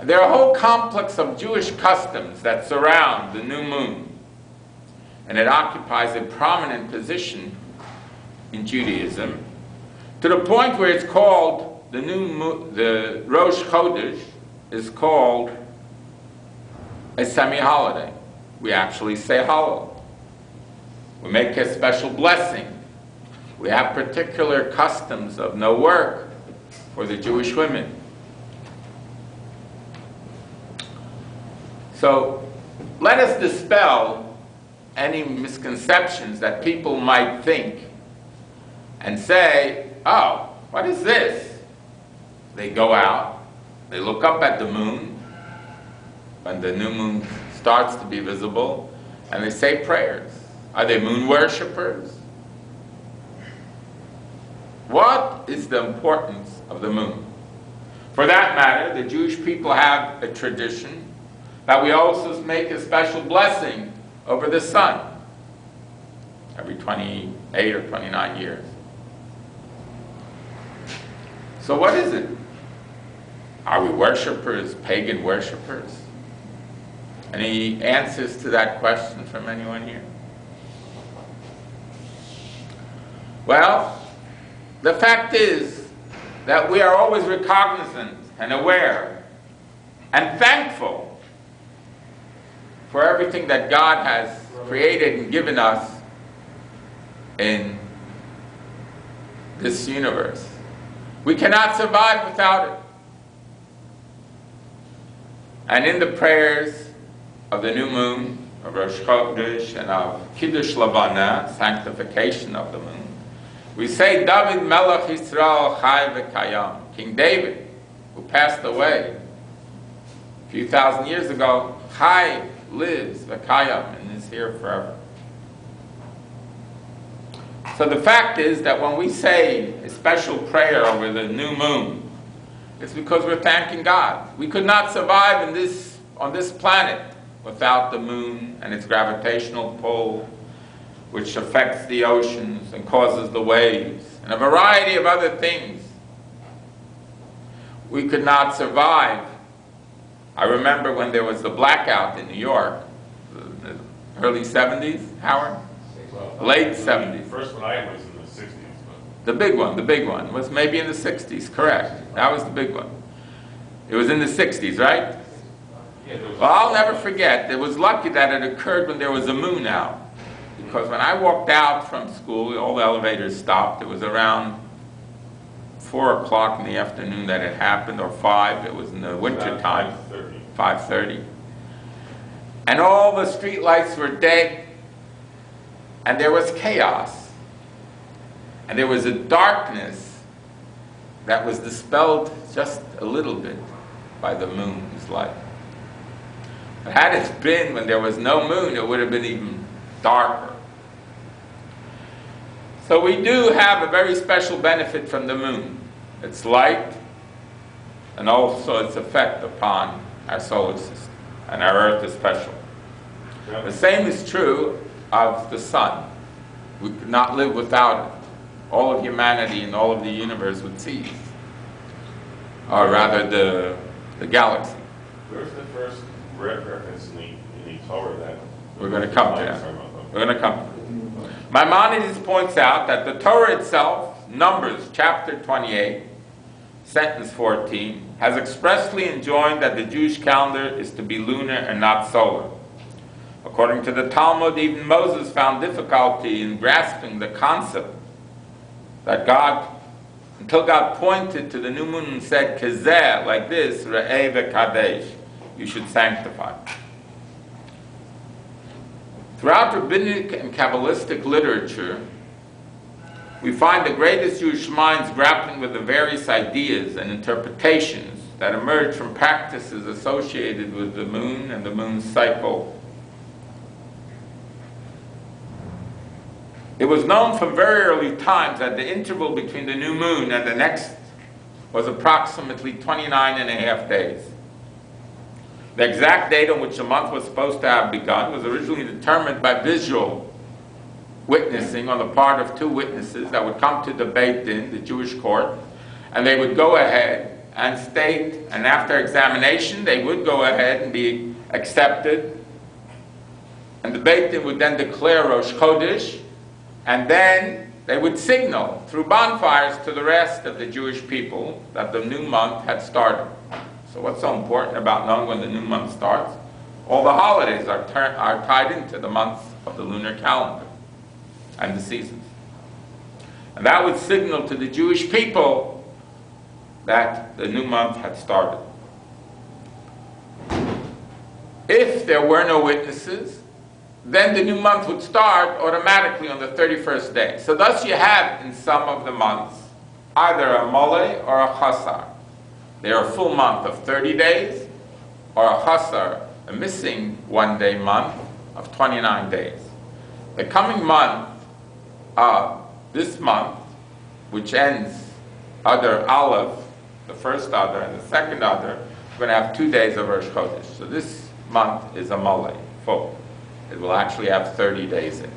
There are a whole complex of Jewish customs that surround the new moon, and it occupies a prominent position in Judaism, to the point where it's called the Rosh Chodesh is called a semi-holiday. We actually say Hallel. We make a special blessing. We have particular customs of no work for the Jewish women. So let us dispel any misconceptions that people might think and say, oh, what is this? They go out, they look up at the moon when the new moon starts to be visible, and they say prayers. Are they moon worshippers? What is the importance of the moon? For that matter, the Jewish people have a tradition that we also make a special blessing over the sun every 28 or 29 years. So what is it? Are we worshippers, pagan worshippers? Any answers to that question from anyone here? Well, the fact is that we are always recognizant and aware and thankful for everything that God has created and given us in this universe. We cannot survive without it. And in the prayers of the new moon, of Rosh Chodesh, and of Kiddush Lavana, sanctification of the moon, we say, David Melech Yisrael Chai V'Kayam, King David, who passed away a few thousand years ago, Chai, lives, V'Kayam, and is here forever. So the fact is that when we say a special prayer over the new moon, it's because we're thanking God. We could not survive on this planet without the moon and its gravitational pull, which affects the oceans and causes the waves, and a variety of other things. We could not survive. I remember when there was the blackout in New York, the early 70s, Howard? Well, late 70s. The first one I was in the 60s. The big one was maybe in the 60s, correct. That was the big one. It was in the 60s, right? Yeah, well, I'll never forget. It was lucky that it occurred when there was a moon out. Because when I walked out from school, all the elevators stopped. It was around 4 o'clock in the afternoon that it happened, or 5. It was in the winter time. 5:30. And all the street lights were dead, and there was chaos. And there was a darkness that was dispelled just a little bit by the moon's light. But had it been when there was no moon, it would have been even darker. So we do have a very special benefit from the moon. Its light, and also its effect upon our solar system, and our Earth especially. The same is true of the sun. We could not live without it. All of humanity and all of the universe would cease. Or rather, the galaxy. Where's the first reference in the Torah that... We're going to come to that. We're going to come to that. Maimonides points out that the Torah itself, Numbers chapter 28, sentence 14, has expressly enjoined that the Jewish calendar is to be lunar and not solar. According to the Talmud, even Moses found difficulty in grasping the concept that until God pointed to the new moon and said, Kezeh, like this, Re'eh v'kadesh, you should sanctify. Throughout rabbinic and Kabbalistic literature, we find the greatest Jewish minds grappling with the various ideas and interpretations that emerge from practices associated with the moon and the moon's cycle. It was known from very early times that the interval between the new moon and the next was approximately 29 and a half days. The exact date on which the month was supposed to have begun was originally determined by visual witnessing on the part of two witnesses that would come to the Beit Din, the Jewish court, and they would go ahead and state, and after examination, they would go ahead and be accepted. And the Beit Din would then declare Rosh Chodesh, and then they would signal through bonfires to the rest of the Jewish people that the new month had started. So what's so important about knowing when the new month starts? All the holidays are tied into the months of the lunar calendar and the seasons. And that would signal to the Jewish people that the new month had started. If there were no witnesses, then the new month would start automatically on the 31st day. So thus you have in some of the months either a mole or a chasar. They are a full month of 30 days, or a chasar, a missing one-day month of 29 days. The coming month, this month, which ends Adar Aleph, the first Adar and the second Adar, we're going to have 2 days of Rosh Chodesh. So this month is a mole, full. It will actually have 30 days in it.